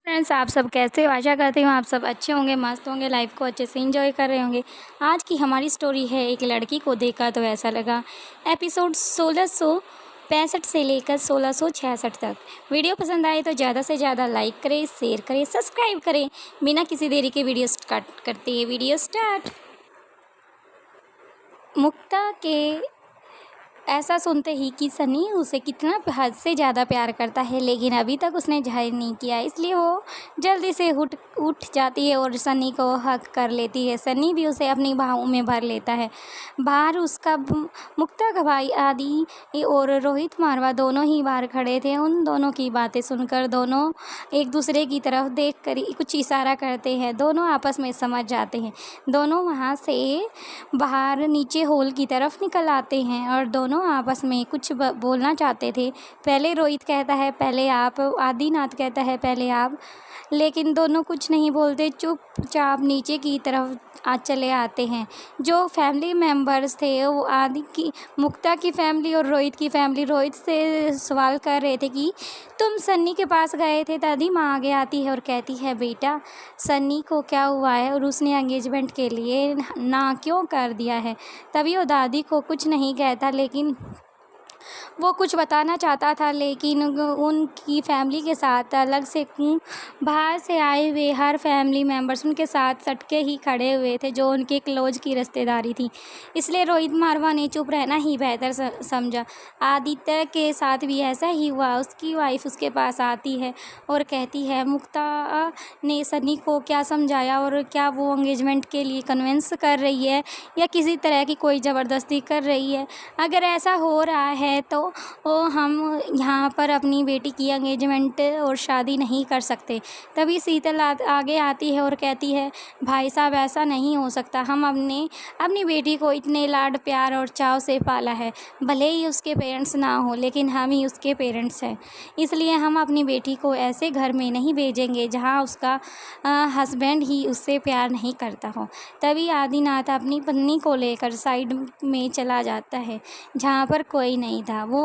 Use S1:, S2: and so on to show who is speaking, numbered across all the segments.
S1: Friends, आप सब कैसे हो? आशा करती हूँ आप सब अच्छे होंगे, मस्त होंगे, लाइफ को अच्छे से एंजॉय कर रहे होंगे। आज की हमारी स्टोरी है एक लड़की को देखा तो ऐसा लगा। एपिसोड 1665 से लेकर 1666 तक। वीडियो पसंद आए तो ज़्यादा से ज़्यादा लाइक करें, शेयर करें, सब्सक्राइब करें। बिना किसी देरी के वीडियो स्टार्ट करते हैं। Video start. मुक्ता के ऐसा सुनते ही कि सनी उसे कितना हद से ज़्यादा प्यार करता है, लेकिन अभी तक उसने जाहिर नहीं किया, इसलिए वो जल्दी से उठ जाती है और सनी को हक कर लेती है। सनी भी उसे अपनी बाहों में भर लेता है। बाहर उसका मुक्ता का भाई आदि और रोहित मारवा दोनों ही बाहर खड़े थे। उन दोनों की बातें सुनकर दोनों एक दूसरे की तरफ देख कर कुछ इशारा करते हैं। दोनों आपस में समझ जाते हैं। दोनों वहाँ से बाहर नीचे हॉल की तरफ निकल आते हैं और दोनों आपस में कुछ बोलना चाहते थे। पहले रोहित कहता है पहले आप, आदिनाथ कहता है पहले आप, लेकिन दोनों कुछ नहीं बोलते, चुपचाप नीचे की तरफ चले आते हैं। जो फैमिली मेंबर्स थे वो मुक्ता की फैमिली और रोहित की फैमिली रोहित से सवाल कर रहे थे कि तुम सन्नी के पास गए थे। दादी माँ आगे आती है और कहती है बेटा सन्नी को क्या हुआ है और उसने एंगेजमेंट के लिए ना क्यों कर दिया है। तभी वो दादी को कुछ नहीं कहता, लेकिन वो कुछ बताना चाहता था, लेकिन उनकी फैमिली के साथ अलग से बाहर से आए हुए हर फैमिली मेम्बर्स उनके साथ सटके ही खड़े हुए थे, जो उनके क्लोज की रिश्तेदारी थी। इसलिए रोहित मारवा ने चुप रहना ही बेहतर समझा। आदित्य के साथ भी ऐसा ही हुआ। उसकी वाइफ उसके पास आती है और कहती है मुक्ता ने सनी को क्या समझाया और क्या वो एंगेजमेंट के लिए कन्विंस कर रही है या किसी तरह की कोई ज़बरदस्ती कर रही है। अगर ऐसा हो रहा है तो हम यहाँ पर अपनी बेटी की एंगेजमेंट और शादी नहीं कर सकते। तभी शीतल आगे आती है और कहती है भाई साहब ऐसा नहीं हो सकता। हम अपनी बेटी को इतने लाड प्यार और चाव से पाला है, भले ही उसके पेरेंट्स ना हो, लेकिन हम ही उसके पेरेंट्स हैं। इसलिए हम अपनी बेटी को ऐसे घर में नहीं भेजेंगे जहाँ उसका हस्बैंड ही उससे प्यार नहीं करता हो। तभी आदिनाथ अपनी पत्नी को लेकर साइड में चला जाता है जहाँ पर कोई नहीं था। वो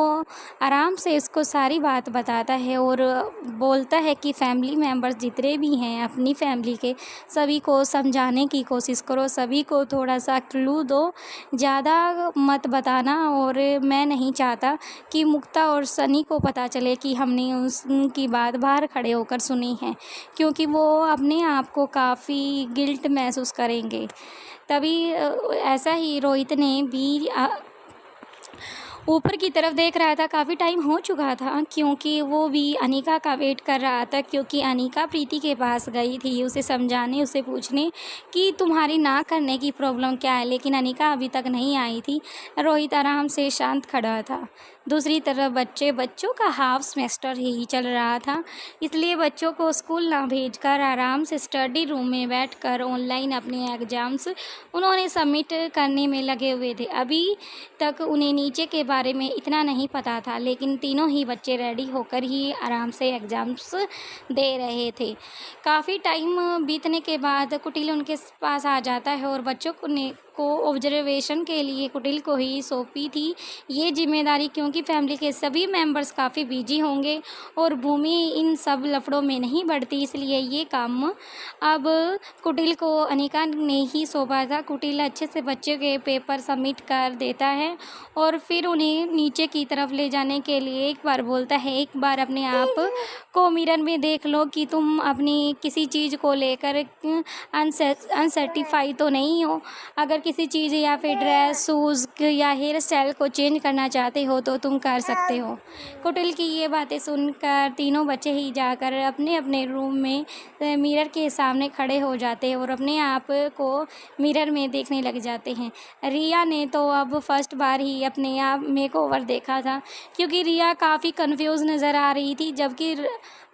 S1: आराम से इसको सारी बात बताता है और बोलता है कि फैमिली मेंबर्स जितने भी हैं अपनी फैमिली के, सभी को समझाने की कोशिश करो, सभी को थोड़ा सा क्लू दो, ज़्यादा मत बताना। और मैं नहीं चाहता कि मुक्ता और सनी को पता चले कि हमने उनकी बात बाहर खड़े होकर सुनी है, क्योंकि वो अपने आप को काफ़ी गिल्ट महसूस करेंगे। तभी ऐसा ही रोहित ने भी ऊपर की तरफ देख रहा था। काफ़ी टाइम हो चुका था, क्योंकि वो भी अनिका का वेट कर रहा था, क्योंकि अनिका प्रीति के पास गई थी उसे समझाने, उसे पूछने कि तुम्हारी ना करने की प्रॉब्लम क्या है, लेकिन अनिका अभी तक नहीं आई थी। रोहित आराम से शांत खड़ा था। दूसरी तरफ बच्चों का हाफ सेमेस्टर ही चल रहा था, इसलिए बच्चों को स्कूल ना भेजकर आराम से स्टडी रूम में बैठकर ऑनलाइन अपने एग्ज़ाम्स उन्होंने सबमिट करने में लगे हुए थे। अभी तक उन्हें नीचे के बारे में इतना नहीं पता था, लेकिन तीनों ही बच्चे रेडी होकर ही आराम से एग्ज़ाम्स दे रहे थे। काफ़ी टाइम बीतने के बाद कुटिल उनके पास आ जाता है और बच्चों को ऑब्जर्वेशन के लिए कुटिल को ही सौंपी थी ये जिम्मेदारी, क्योंकि फैमिली के सभी मेंबर्स काफ़ी बिजी होंगे और भूमि इन सब लफड़ों में नहीं बढ़ती, इसलिए ये काम अब कुटिल को अनिका ने ही सौंपा था। कुटिल अच्छे से बच्चे के पेपर सबमिट कर देता है और फिर उन्हें नीचे की तरफ ले जाने के लिए एक बार बोलता है एक बार अपने आप को मिरर में देख लो कि तुम अपनी किसी चीज़ को लेकर अनसेटिस्फाई तो नहीं हो। अगर किसी चीज़ या फिर ड्रेस, शूज़ या हेयर स्टाइल को चेंज करना चाहते हो तो तुम कर सकते हो। कुटिल की ये बातें सुनकर तीनों बच्चे ही जाकर अपने अपने रूम में मिरर के सामने खड़े हो जाते हैं और अपने आप को मिरर में देखने लग जाते हैं। रिया ने तो अब फर्स्ट बार ही अपने आप मेकओवर देखा था, क्योंकि रिया काफ़ी कंफ्यूज नज़र आ रही थी, जबकि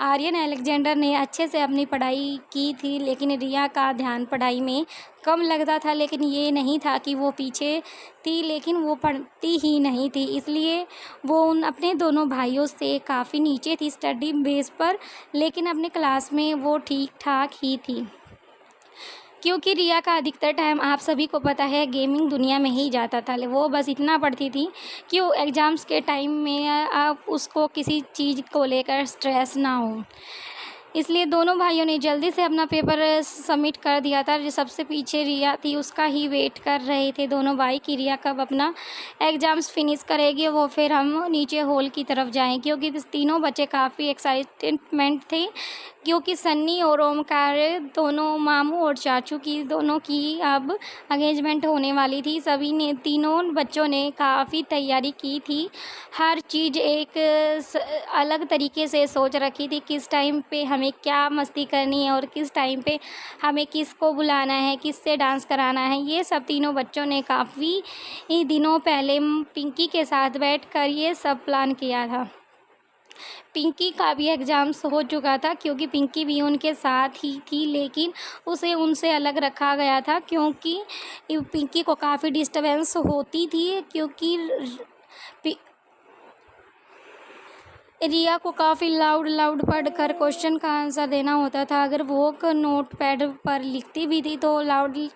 S1: आर्यन अलेक्जेंडर ने अच्छे से अपनी पढ़ाई की थी, लेकिन रिया का ध्यान पढ़ाई में कम लगता था। लेकिन ये नहीं था कि वो पीछे थी, लेकिन वो पढ़ती ही नहीं थी, इसलिए वो अपने दोनों भाइयों से काफ़ी नीचे थी स्टडी बेस पर, लेकिन अपने क्लास में वो ठीक ठाक ही थी। क्योंकि रिया का अधिकतर टाइम आप सभी को पता है गेमिंग दुनिया में ही जाता था। वो बस इतना पढ़ती थी कि वो एग्ज़ाम्स के टाइम में आप उसको किसी चीज़ को लेकर स्ट्रेस ना हो। इसलिए दोनों भाइयों ने जल्दी से अपना पेपर सबमिट कर दिया था। जो सबसे पीछे रिया थी उसका ही वेट कर रहे थे दोनों भाई कि रिया कब अपना एग्ज़ाम्स फिनिश करेगी, वो फिर हम नीचे हॉल की तरफ जाएँ, क्योंकि तीनों बच्चे काफ़ी एक्साइटमेंट थे, क्योंकि सन्नी और ओमकार दोनों मामू और चाचू की दोनों की अब एंगेजमेंट होने वाली थी। सभी ने, तीनों बच्चों ने काफ़ी तैयारी की थी, हर चीज़ एक अलग तरीके से सोच रखी थी, किस टाइम पे हमें क्या मस्ती करनी है और किस टाइम पे हमें किसको बुलाना है, किससे डांस कराना है। ये सब तीनों बच्चों ने काफ़ी दिनों पहले पिंकी के साथ बैठकर ये सब प्लान किया था। पिंकी का भी एग्ज़ाम्स हो चुका था, क्योंकि पिंकी भी उनके साथ ही थी, लेकिन उसे उनसे अलग रखा गया था, क्योंकि पिंकी को काफ़ी डिस्टर्बेंस होती थी, क्योंकि रिया को काफ़ी लाउड पढ़कर क्वेश्चन का आंसर देना होता था। अगर वो नोट पैड पर लिखती भी थी तो लाउड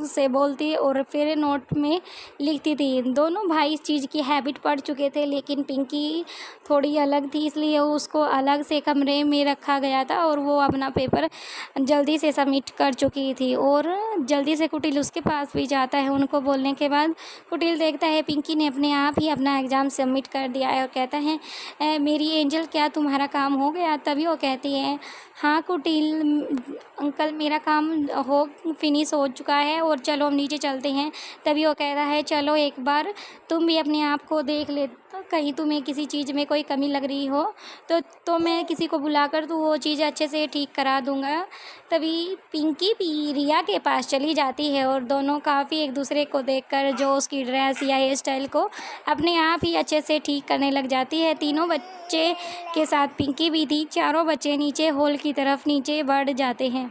S1: से बोलती और फिर नोट में लिखती थी। दोनों भाई इस चीज़ की हैबिट पड़ चुके थे, लेकिन पिंकी थोड़ी अलग थी, इसलिए उसको अलग से कमरे में रखा गया था और वो अपना पेपर जल्दी से सबमिट कर चुकी थी। और जल्दी से कुटिल उसके पास भी जाता है। उनको बोलने के बाद कुटिल देखता है पिंकी ने अपने आप ही अपना एग्ज़ाम सबमिट कर दिया है और कहता है, मेरी एंजल, क्या तुम्हारा काम हो गया? तभी वो कहती है, हाँ कुटिल अंकल, मेरा काम फिनिश हो चुका है और चलो हम नीचे चलते हैं। तभी वो कहता है, चलो एक बार तुम भी अपने आप को देख ले, कहीं तुम्हें किसी चीज़ में कोई कमी लग रही हो तो मैं किसी को बुलाकर तो वो चीज़ अच्छे से ठीक करा दूंगा। तभी पिंकी भी रिया के पास चली जाती है और दोनों काफ़ी एक दूसरे को देखकर जो उसकी ड्रेस या हेयर स्टाइल को अपने आप ही अच्छे से ठीक करने लग जाती है। तीनों बच्चे के साथ पिंकी भी थी। चारों बच्चे नीचे हॉल की तरफ नीचे बढ़ जाते हैं।